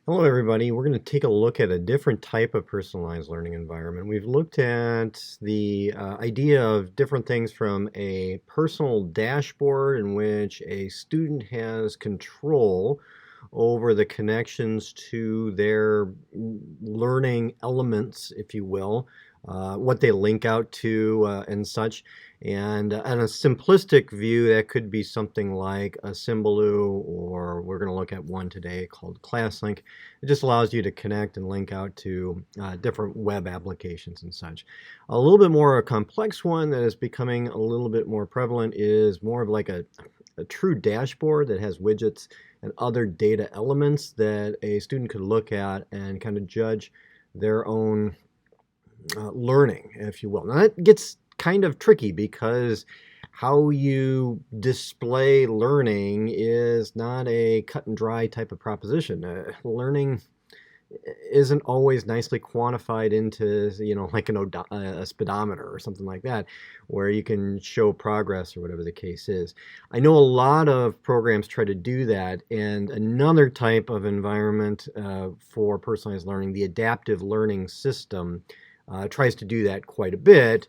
Hello, everybody. We're going to take a look at a different type of personalized learning environment. We've looked at the idea of different things from a personal dashboard in which a student has control over the connections to their learning elements, if you will, what they link out to and such. And on a simplistic view, that could be something like a Symbaloo, or we're going to look at one today called ClassLink. It just allows you to connect and link out to different web applications and such. A little bit more a complex one that is becoming a little bit more prevalent is more of like a true dashboard that has widgets and other data elements that a student could look at and kind of judge their own learning, if you will. Now that gets kind of tricky because how you display learning is not a cut and dry type of proposition. Learning isn't always nicely quantified into, like a speedometer or something like that, where you can show progress or whatever the case is. I know a lot of programs try to do that, and another type of environment for personalized learning, the adaptive learning system, tries to do that quite a bit,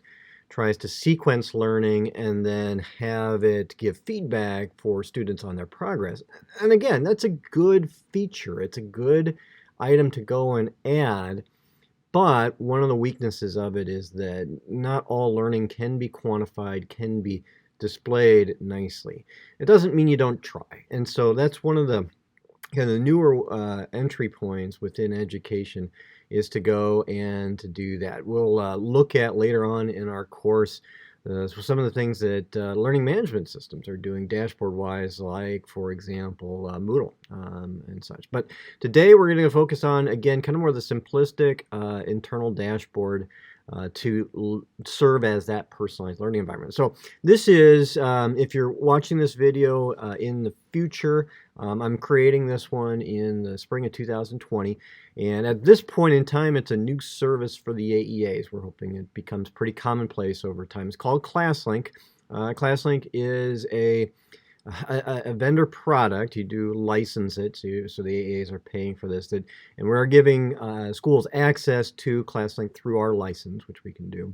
tries to sequence learning and then have it give feedback for students on their progress. And again, that's a good feature. It's a good item to go and add, but one of the weaknesses of it is that not all learning can be quantified, can be displayed nicely. It doesn't mean you don't try. And so that's one of the newer entry points within education is to go and to do that. We'll look at later on in our course some of the things that learning management systems are doing dashboard-wise, like, for example, Moodle and such. But today we're going to focus on, again, kind of more the simplistic internal dashboard to serve as that personalized learning environment. So this is, if you're watching this video in the future, I'm creating this one in the spring of 2020, and at this point in time, it's a new service for the AEAs. We're hoping it becomes pretty commonplace over time. It's called ClassLink. ClassLink is a vendor product. You do license it, so the AAs are paying for this. And we're giving schools access to ClassLink through our license, which we can do.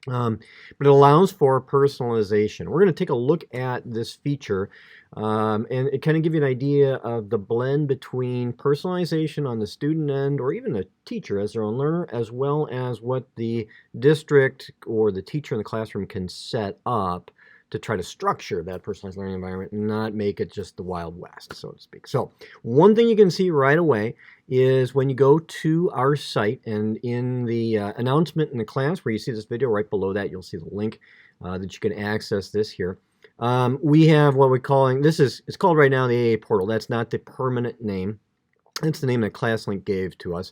But it allows for personalization. We're going to take a look at this feature and it kind of give you an idea of the blend between personalization on the student end or even a teacher as their own learner, as well as what the district or the teacher in the classroom can set up to try to structure that personalized learning environment and not make it just the Wild West, so to speak. So one thing you can see right away is when you go to our site, and in the announcement in the class where you see this video, right below that, you'll see the link that you can access this here. We have what we're calling, it's called right now the AA portal. That's not the permanent name. That's the name that ClassLink gave to us.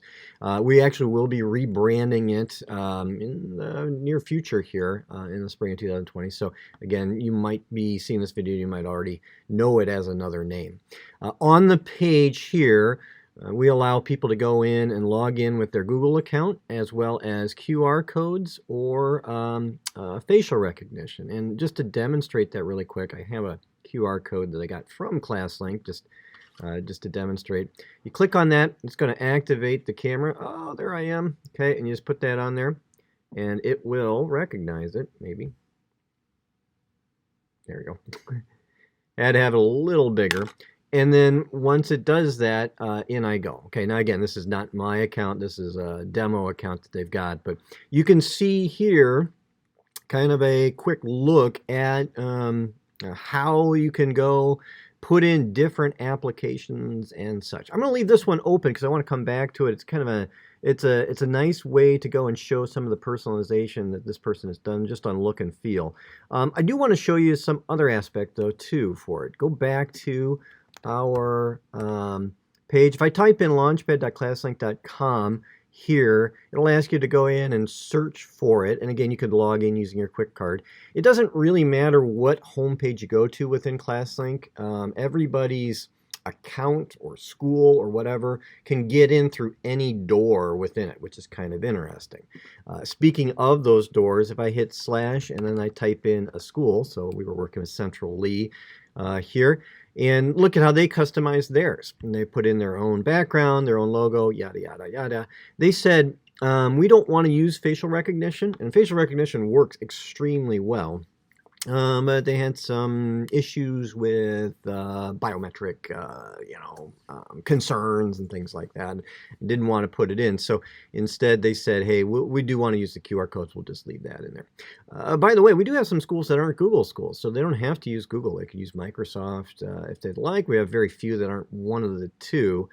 We actually will be rebranding it in the near future here in the spring of 2020. So again, you might be seeing this video, you might already know it as another name. On the page here, we allow people to go in and log in with their Google account, as well as QR codes or facial recognition. And just to demonstrate that really quick, I have a QR code that I got from ClassLink, just to demonstrate. You click on that, it's going to activate the camera. Oh, there I am. Okay, and you just put that on there, and it will recognize it, maybe. There we go. I had to have it a little bigger. And then once it does that, in I go. Okay, now again, this is not my account. This is a demo account that they've got. But you can see here kind of a quick look at how you can go put in different applications and such. I'm going to leave this one open because I want to come back to it. It's kind of it's a nice way to go and show some of the personalization that this person has done just on look and feel. I do want to show you some other aspect though too for it. Go back to our page. If I type in launchpad.classlink.com here, it'll ask you to go in and search for it. And again, you could log in using your quick card. It doesn't really matter what homepage you go to within ClassLink. Everybody's account or school or whatever can get in through any door within it, which is kind of interesting. Speaking of those doors, if I hit / and then I type in a school, so we were working with Central Lee here, And look at how they customized theirs. And they put in their own background, their own logo, yada, yada, yada. They said, we don't want to use facial recognition, and facial recognition works extremely well. But they had some issues with biometric, concerns and things like that. And didn't want to put it in. So instead, they said, "Hey, we do want to use the QR codes. We'll just leave that in there." By the way, we do have some schools that aren't Google schools, so they don't have to use Google. They could use Microsoft if they'd like. We have very few that aren't one of the two.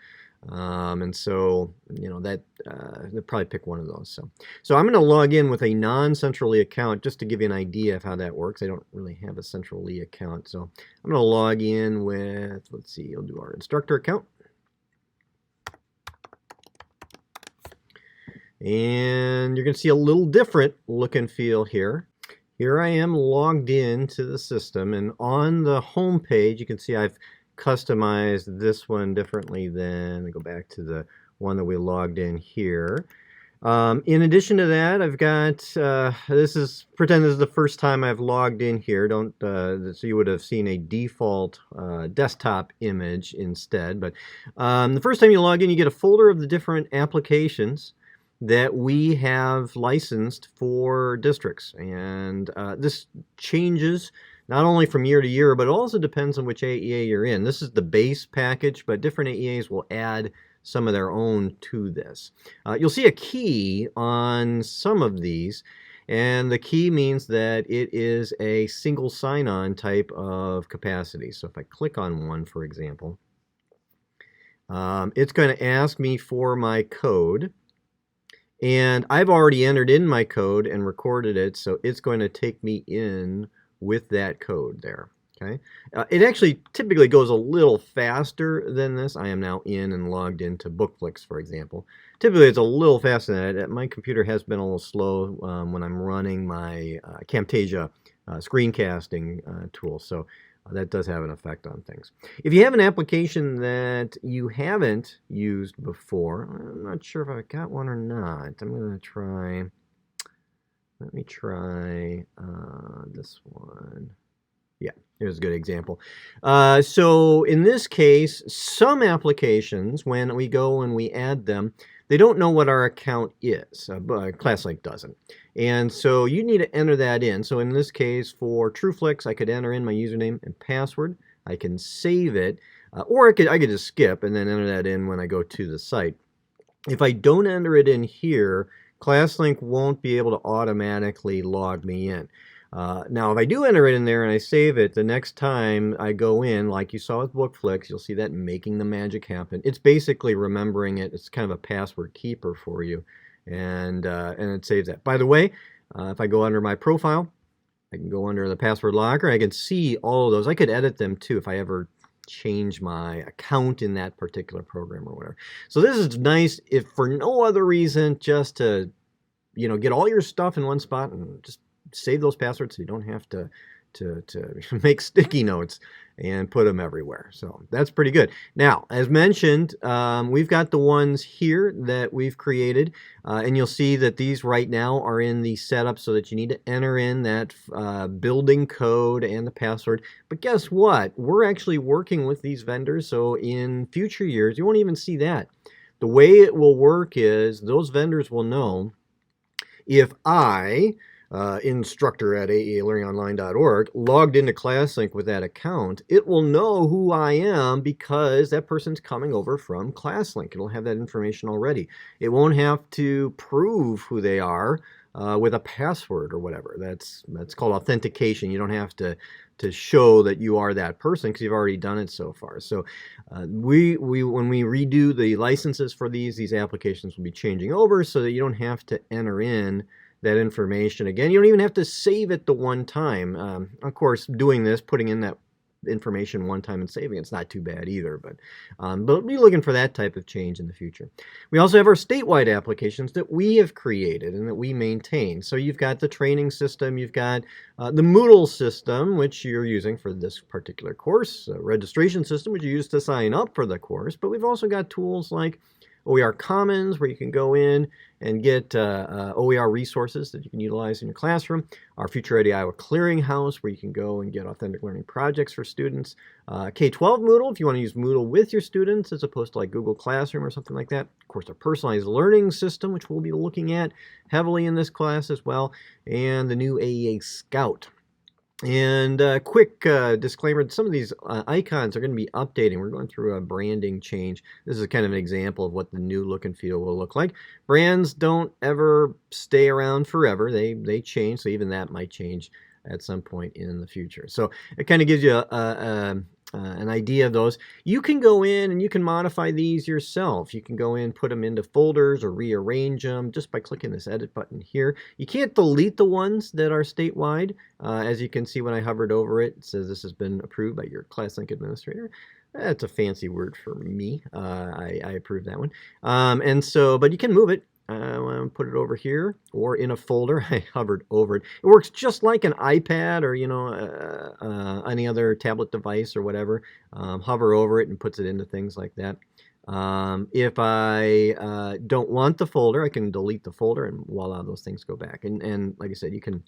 And so, they'll probably pick one of those. So I'm going to log in with a non-Central.ly account just to give you an idea of how that works. I don't really have a Central.ly account. So I'm going to log in with, let's see, we'll do our instructor account. And you're going to see a little different look and feel here. Here I am logged into the system, and on the home page, you can see I've customized this one differently than, I go back to the one that we logged in here. In addition to that, I've got, pretend this is the first time I've logged in here. So you would have seen a default desktop image instead. But the first time you log in, you get a folder of the different applications that we have licensed for districts. And this changes not only from year to year, but it also depends on which AEA you're in. This is the base package, but different AEAs will add some of their own to this. You'll see a key on some of these, and the key means that it is a single sign-on type of capacity. So if I click on one, for example, it's going to ask me for my code. And I've already entered in my code and recorded it, so it's going to take me in with that code there. Okay, it actually typically goes a little faster than this. I am now in and logged into Bookflix, for example. Typically, it's a little faster than that. My computer has been a little slow when I'm running my Camtasia screencasting tool, so that does have an effect on things. If you have an application that you haven't used before, I'm not sure if I've got one or not. I'm going to try. Let me try this one. Yeah, here's a good example. So in this case, some applications, when we go and we add them, they don't know what our account is, but ClassLink doesn't. And so you need to enter that in. So in this case, for TrueFlix, I could enter in my username and password. I can save it, or I could just skip and then enter that in when I go to the site. If I don't enter it in here, ClassLink won't be able to automatically log me in. Now, if I do enter it in there and I save it, the next time I go in, like you saw with Bookflix, you'll see that making the magic happen. It's basically remembering it. It's kind of a password keeper for you, and it saves that. By the way, if I go under my profile, I can go under the password locker. I can see all of those. I could edit them too if I ever change my account in that particular program or whatever. So this is nice if for no other reason, just to get all your stuff in one spot and just save those passwords so you don't have to make sticky notes and put them everywhere. So that's pretty good. Now, as mentioned, we've got the ones here that we've created, and you'll see that these right now are in the setup so that you need to enter in that building code and the password. But guess what? We're actually working with these vendors, so in future years, you won't even see that. The way it will work is those vendors will know if I, instructor at aelearningonline.org, logged into ClassLink with that account, it will know who I am because that person's coming over from ClassLink. It'll have that information already. It won't have to prove who they are with a password or whatever. That's called authentication. You don't have to show that you are that person because you've already done it so far. So when we redo the licenses for these applications will be changing over so that you don't have to enter in that information again. You don't even have to save it the one time. Of course, doing this, putting in that information one time and saving it's not too bad either, but be looking for that type of change in the future. We also have our statewide applications that we have created and that we maintain. So you've got the training system, you've got the Moodle system, which you're using for this particular course, a registration system, which you use to sign up for the course, but we've also got tools like OER Commons, where you can go in and get OER resources that you can utilize in your classroom. Our Future Ready Iowa Clearinghouse, where you can go and get authentic learning projects for students. K-12 Moodle, if you want to use Moodle with your students as opposed to like Google Classroom or something like that. Of course, our Personalized Learning System, which we'll be looking at heavily in this class as well, and the new AEA Scout. And quick disclaimer, some of these icons are going to be updating. We're going through a branding change. This is kind of an example of what the new look and feel will look like. Brands don't ever stay around forever. They change, so even that might change at some point in the future. So it kind of gives you an idea of those. You can go in and you can modify these yourself. You can go in, put them into folders or rearrange them just by clicking this edit button here. You can't delete the ones that are statewide. As you can see when I hovered over it, it says this has been approved by your ClassLink administrator. That's a fancy word for me. I approve that one. But you can move it. I want to put it over here or in a folder. I hovered over it. It works just like an iPad or, any other tablet device or whatever. Hover over it and puts it into things like that. If I don't want the folder, I can delete the folder and voila, those things go back. And like I said, you can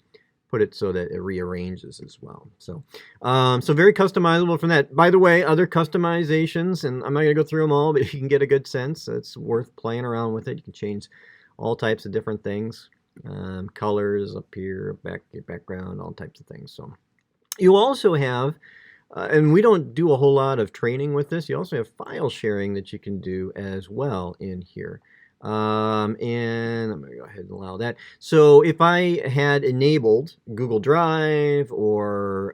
put it so that it rearranges as well. So very customizable from that. By the way, other customizations, and I'm not going to go through them all, but you can get a good sense. It's worth playing around with it. You can change all types of different things. Colors up here, background, all types of things. So you also have, and we don't do a whole lot of training with this, you also have file sharing that you can do as well in here. And I'm going to go ahead and allow that. So if I had enabled Google Drive or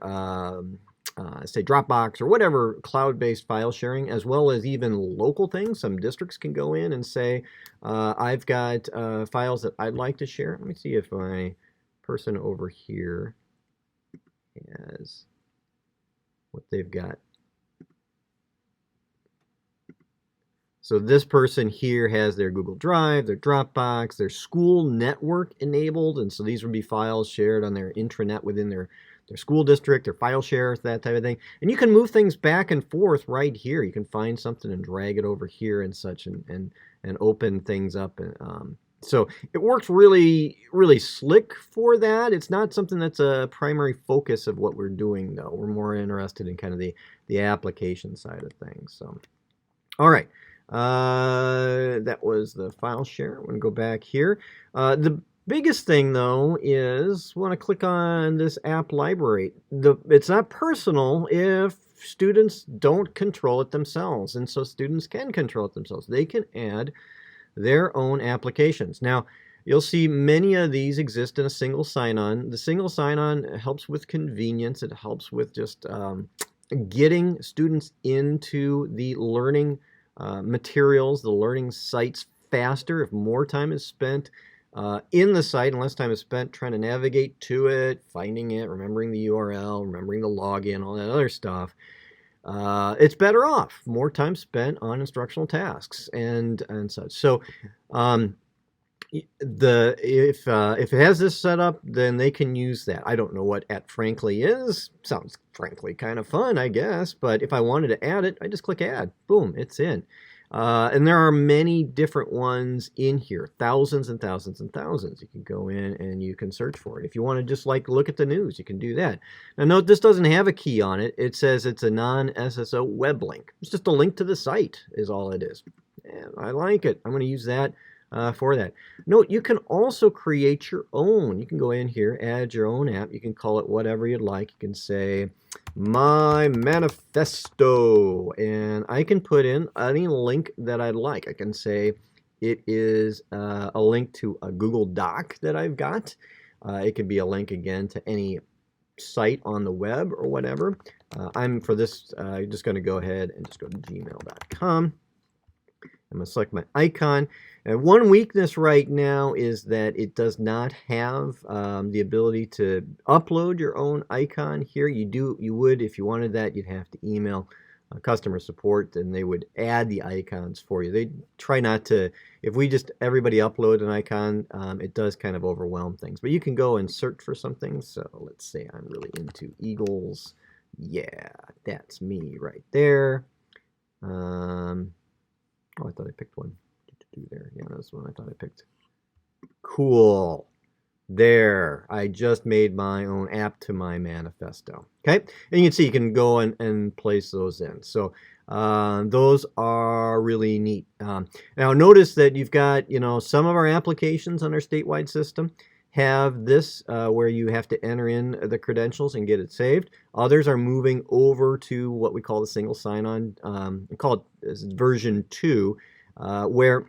say Dropbox or whatever cloud-based file sharing, as well as even local things, some districts can go in and say, I've got files that I'd like to share. Let me see if my person over here has what they've got. So this person here has their Google Drive, their Dropbox, their school network enabled, and so these would be files shared on their intranet within their school district, their file share, that type of thing. And you can move things back and forth right here. You can find something and drag it over here and such and open things up. So it works really, really slick for that. It's not something that's a primary focus of what we're doing, though. We're more interested in kind of the application side of things. So, all right. That was the file share. I'm going to go back here. The biggest thing, though, is we want to click on this app library. It's not personal if students don't control it themselves, and so students can control it themselves. They can add their own applications. Now, you'll see many of these exist in a single sign-on. The single sign-on helps with convenience. It helps with just getting students into the learning materials, the learning sites faster if more time is spent in the site and less time is spent trying to navigate to it, finding it, remembering the URL, remembering the login, all that other stuff. It's better off. More time spent on instructional tasks and such. So if it has this set up, then they can use that. I don't know what @frankly is. Sounds frankly kind of fun, I guess. But if I wanted to add it, I just click add. Boom, it's in. And there are many different ones in here, thousands and thousands and thousands. You can go in and you can search for it. If you want to just like look at the news, you can do that. Now note this doesn't have a key on it. It says it's a non-SSO web link. It's just a link to the site is all it is. And I like it. I'm going to use that for that. Note, you can also create your own. You can go in here, add your own app. You can call it whatever you'd like. You can say, My Manifesto. And I can put in any link that I'd like. I can say it is a link to a Google Doc that I've got. It could be a link, again, to any site on the web or whatever. I'm, for this, just going to go ahead and just go to gmail.com. I'm going to select my icon. And one weakness right now is that it does not have the ability to upload your own icon here. You would, if you wanted that, you'd have to email customer support and they would add the icons for you. They try not to, if we just everybody upload an icon, it does kind of overwhelm things. But you can go and search for something. So let's say I'm really into Eagles. Yeah, that's me right there. Oh, I thought I picked one. That's one I thought I picked. Cool. There, I just made my own app to my manifesto. Okay, and you can see you can go and place those in. So those are really neat. Now notice that you've got, some of our applications on our statewide system have this where you have to enter in the credentials and get it saved. Others are moving over to what we call the single sign-on. We call it version 2, where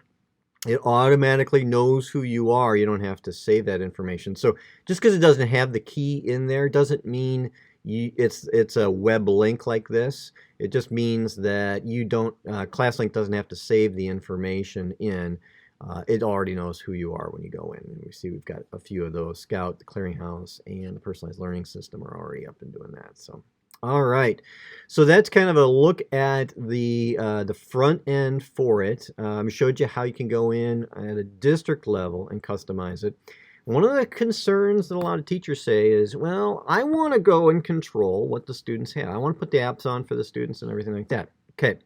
it automatically knows who you are. You don't have to save that information. So just because it doesn't have the key in there doesn't mean it's a web link like this. It just means that you don't, ClassLink doesn't have to save the information in. It already knows who you are when you go in. And we see we've got a few of those. Scout, the Clearinghouse, and the Personalized Learning System are already up and doing that. So. All right, so that's kind of a look at the front end for it. Showed you how you can go in at a district level and customize it. One of the concerns that a lot of teachers say is, well, I want to go and control what the students have. I want to put the apps on for the students and everything like that. Okay,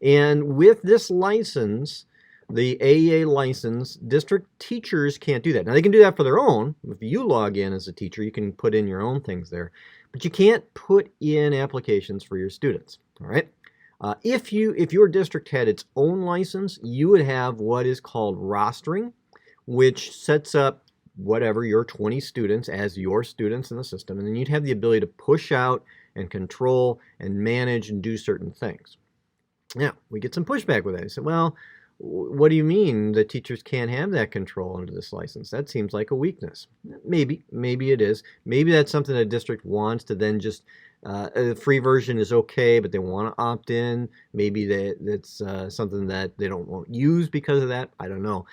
and with this license, the AEA license, district teachers can't do that. Now, they can do that for their own. If you log in as a teacher, you can put in your own things there. But you can't put in applications for your students, all right? If your district had its own license, you would have what is called rostering, which sets up whatever your 20 students as your students in the system, and then you'd have the ability to push out and control and manage and do certain things. Now, we get some pushback with that. I said, well, what do you mean the teachers can't have that control under this license? That seems like a weakness. Maybe it is. Maybe that's something a district wants to then just, the free version is okay, but they want to opt in. Maybe that's something that they won't use because of that. I don't know.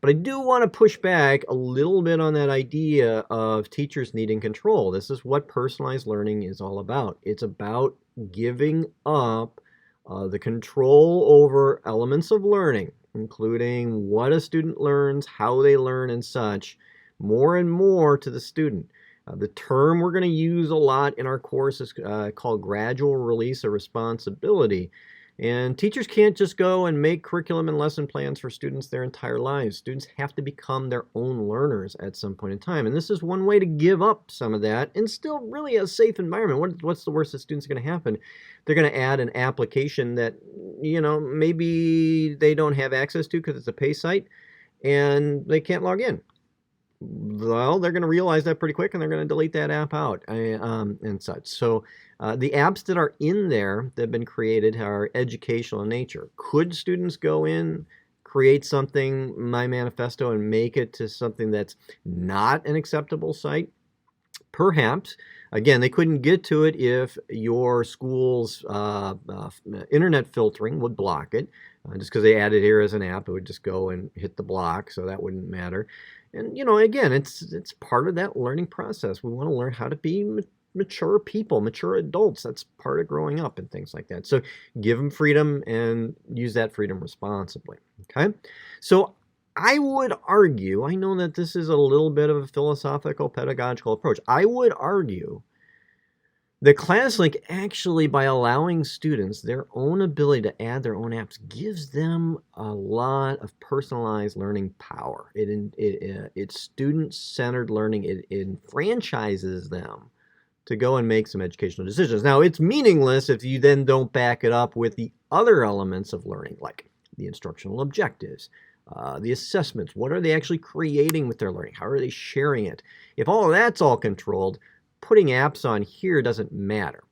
But I do want to push back a little bit on that idea of teachers needing control. This is what personalized learning is all about. It's about giving up the control over elements of learning, including what a student learns, how they learn, and such, more and more to the student. The term we're going to use a lot in our course is called gradual release of responsibility. And teachers can't just go and make curriculum and lesson plans for students their entire lives. Students have to become their own learners at some point in time. And this is one way to give up some of that and still really a safe environment. What's the worst that students are going to happen? They're going to add an application that, maybe they don't have access to because it's a pay site and they can't log in. Well, they're going to realize that pretty quick and they're going to delete that app out and such. So the apps that are in there that have been created are educational in nature. Could students go in, create something, my manifesto, and make it to something that's not an acceptable site? Perhaps. Again, they couldn't get to it if your school's internet filtering would block it. Just because they added here as an app, it would just go and hit the block, so that wouldn't matter. And, again, it's part of that learning process. We want to learn how to be mature people, mature adults. That's part of growing up and things like that. So give them freedom and use that freedom responsibly, okay? So I would argue, I know that this is a little bit of a philosophical, pedagogical approach. I would argue that ClassLink actually, by allowing students their own ability to add their own apps, gives them a lot of personalized learning power. It's student-centered learning. It enfranchises them to go and make some educational decisions. Now, it's meaningless if you then don't back it up with the other elements of learning, like the instructional objectives, the assessments. What are they actually creating with their learning? How are they sharing it? If all of that's all controlled, putting apps on here doesn't matter.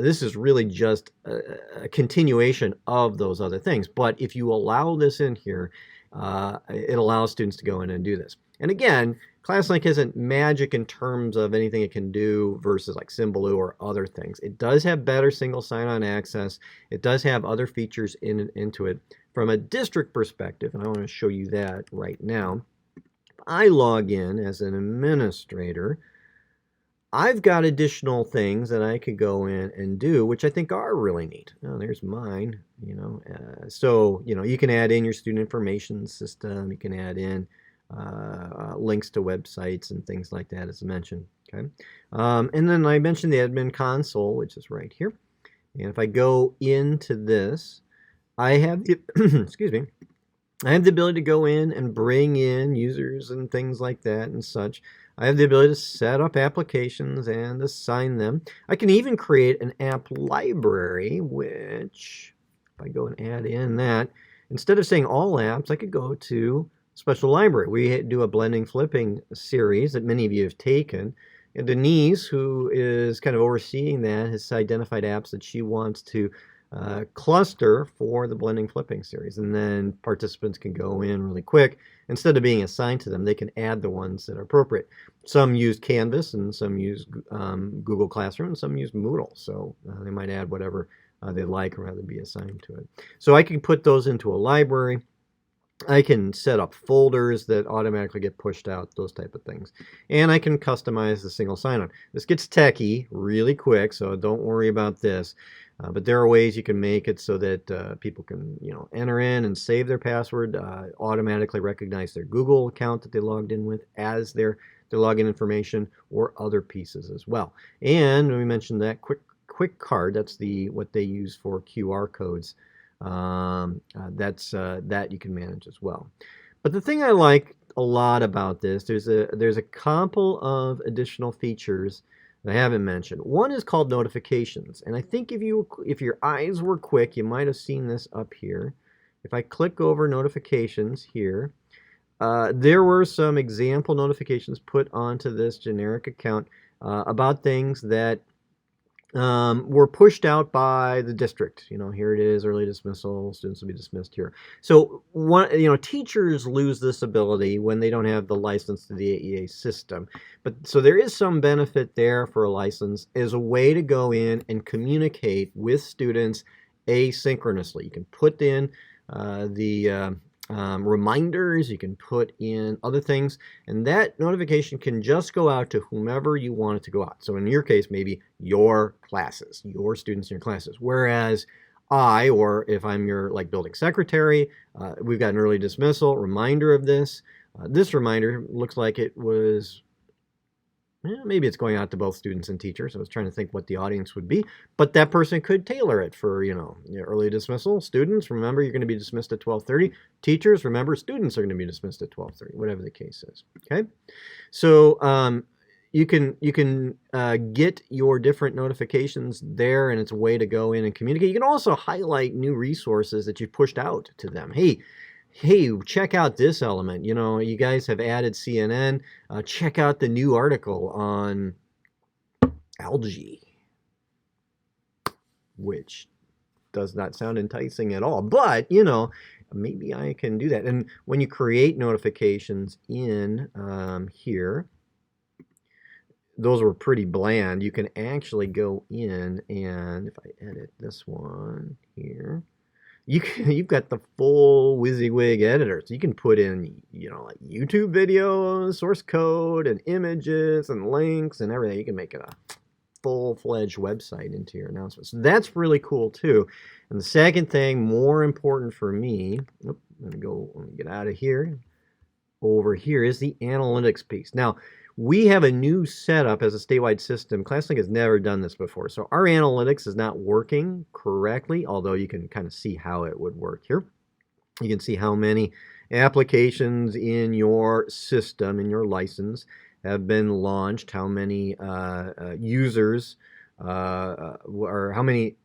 This is really just a continuation of those other things. But if you allow this in here, it allows students to go in and do this. And again, ClassLink isn't magic in terms of anything it can do versus like Symbaloo or other things. It does have better single sign-on access. It does have other features into it. From a district perspective, and I want to show you that right now, if I log in as an administrator, I've got additional things that I could go in and do, which I think are really neat. Oh, there's mine, So, you can add in your student information system. You can add in links to websites and things like that, as I mentioned. Okay, and then I mentioned the admin console, which is right here. And if I go into this, I have the, excuse me, I have the ability to go in and bring in users and things like that and such. I have the ability to set up applications and assign them. I can even create an app library, which, if I go and add in that, instead of saying all apps, I could go to special library. We do a blending flipping series that many of you have taken. And Denise, who is kind of overseeing that, has identified apps that she wants to cluster for the blending flipping series, and then participants can go in really quick. Instead of being assigned to them, they can add the ones that are appropriate. Some use Canvas and some use Google Classroom and some use Moodle, so they might add whatever they like rather than be assigned to it. So I can put those into a library. I can set up folders that automatically get pushed out, those type of things. And I can customize the single sign-on. This gets techie really quick, so don't worry about this. But there are ways you can make it so that people can, enter in and save their password, automatically recognize their Google account that they logged in with as their login information, or other pieces as well. And we mentioned that quick card. That's what they use for QR codes. That you can manage as well. But the thing I like a lot about this, there's a couple of additional features that I haven't mentioned. One is called notifications, and I think if your eyes were quick, you might have seen this up here. If I click over notifications here, there were some example notifications put onto this generic account about things that were pushed out by the district. Here it is, early dismissal, students will be dismissed here. So teachers lose this ability when they don't have the license to the AEA system. But so there is some benefit there for a license as a way to go in and communicate with students asynchronously. You can put in the reminders, you can put in other things, and that notification can just go out to whomever you want it to go out. So in your case, maybe your classes, your students in your classes. Whereas or if I'm your building secretary, we've got an early dismissal reminder of this. This reminder looks like it was, maybe it's going out to both students and teachers. I was trying to think what the audience would be, but that person could tailor it for, early dismissal. Students, remember you're going to be dismissed at 12:30. Teachers, remember students are going to be dismissed at 12:30, whatever the case is. Okay, so you can get your different notifications there, and it's a way to go in and communicate. You can also highlight new resources that you've pushed out to them. Hey, check out this element. You guys have added CNN. Check out the new article on algae, which does not sound enticing at all. But, maybe I can do that. And when you create notifications in here, those were pretty bland. You can actually go in and, if I edit this one here, you've got the full WYSIWYG editor. So you can put in, YouTube videos, source code, and images, and links, and everything. You can make it a full-fledged website into your announcements. So that's really cool, too. And the second thing, more important for me, let me get out of here. Over here is the analytics piece. Now, we have a new setup as a statewide system. ClassLink has never done this before. So our analytics is not working correctly, although you can kind of see how it would work here. You can see how many applications in your system, in your license, have been launched, how many users, or how many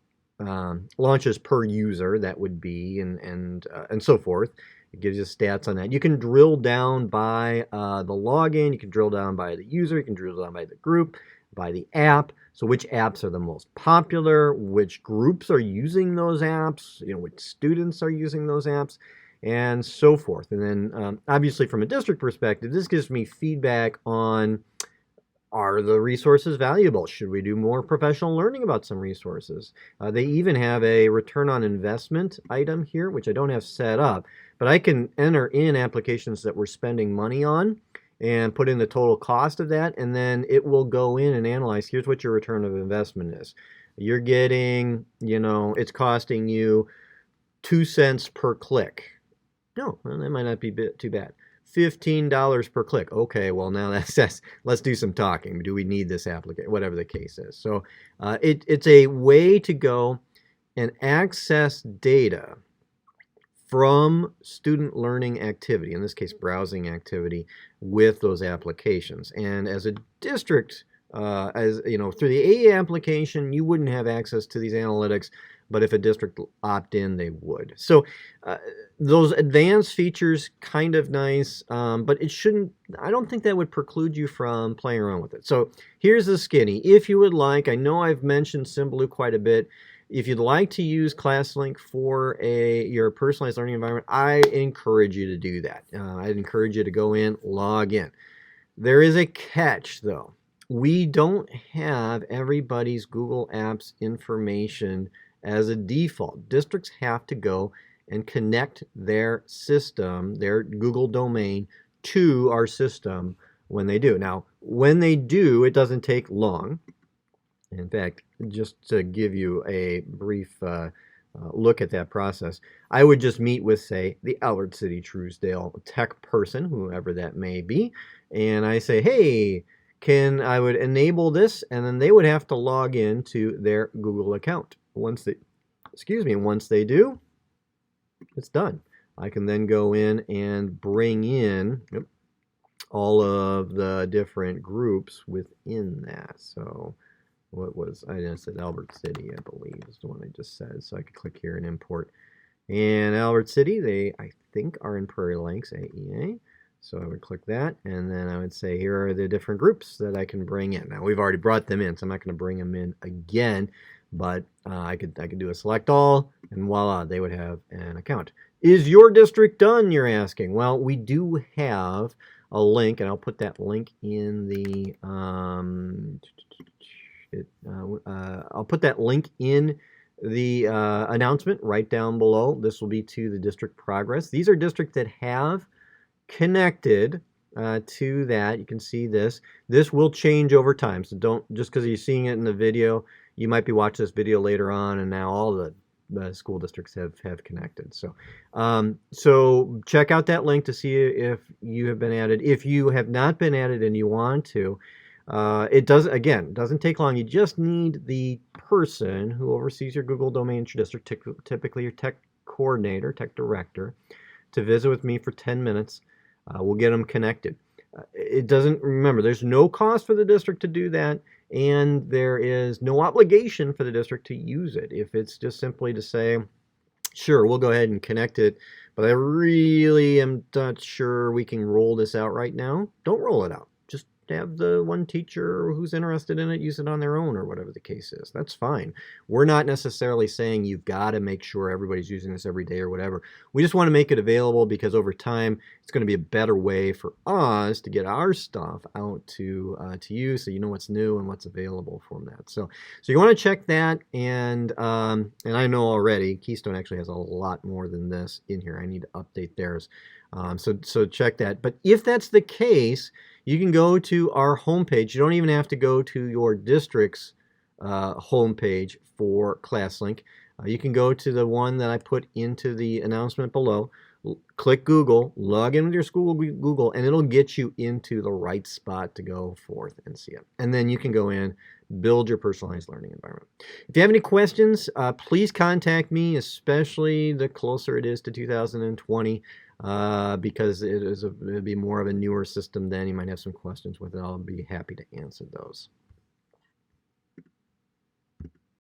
launches per user that would be, and so forth. It gives you stats on that. You can drill down by the login. You can drill down by the user. You can drill down by the group, by the app. So which apps are the most popular? Which groups are using those apps? Which students are using those apps? And so forth. And then obviously from a district perspective, this gives me feedback on, are the resources valuable? Should we do more professional learning about some resources? They even have a return on investment item here, which I don't have set up, but I can enter in applications that we're spending money on and put in the total cost of that, and then it will go in and analyze, here's what your return of investment is. You're getting, it's costing you 2 cents per click. No, well, that might not be too bad. $15 per click. Okay, well now let's do some talking. Do we need this application? Whatever the case is. So it's a way to go and access data from student learning activity, in this case browsing activity, with those applications. And as a district, as you know, through the AE application, you wouldn't have access to these analytics, but if a district opt in, they would. So those advanced features, kind of nice, but it shouldn't, I don't think that would preclude you from playing around with it. So here's the skinny. If you would like, I know I've mentioned Symbaloo quite a bit. If you'd like to use ClassLink for your personalized learning environment, I encourage you to do that. I'd encourage you to go in, log in. There is a catch, though. We don't have everybody's Google Apps information as a default. Districts have to go and connect their system, their Google domain, to our system when they do. Now, when they do, it doesn't take long. In fact, just to give you a brief look at that process, I would just meet with, say, the Albert City Truesdale tech person, whoever that may be, and I say, hey, I would enable this, and then they would have to log in to their Google account. Once they do, it's done. I can then go in and bring in all of the different groups within that. So I just said Albert City, I believe, is the one I just said. So I could click here and import. And Albert City, they, I think, are in Prairie Lakes, AEA. So I would click that, and then I would say, here are the different groups that I can bring in. Now, we've already brought them in, so I'm not going to bring them in again, but I could do a select all, and voila, they would have an account. Is your district done, you're asking? Well, we do have a link, and I'll put that link in the I'll put that link in the announcement right down below. This will be to the district progress. These are districts that have connected to that. You can see this. This will change over time. So don't, just because you're seeing it in the video, you might be watching this video later on and now all the school districts have connected. So, so check out that link to see if you have been added. If you have not been added and you want to, it doesn't take long. You just need the person who oversees your Google domain in your district, typically your tech coordinator, tech director, to visit with me for 10 minutes. We'll get them connected. Remember, there's no cost for the district to do that, and there is no obligation for the district to use it. If it's just simply to say, sure, we'll go ahead and connect it, but I really am not sure we can roll this out right now, don't roll it out. Just have the one teacher who's interested in it use it on their own, or whatever the case is. That's fine. We're not necessarily saying you've got to make sure everybody's using this every day or whatever. We just want to make it available because over time it's going to be a better way for us to get our stuff out to you, so you know what's new and what's available from that. So you want to check that, and I know already Keystone actually has a lot more than this in here. I need to update theirs. So check that. But if that's the case, you can go to our homepage. You don't even have to go to your district's homepage for ClassLink. You can go to the one that I put into the announcement below. Click Google, log in with your school Google, and it'll get you into the right spot to go forth and see it. And then you can go in, build your personalized learning environment. If you have any questions, please contact me, especially the closer it is to 2020. Because it'll be more of a newer system then. You might have some questions with it. I'll be happy to answer those.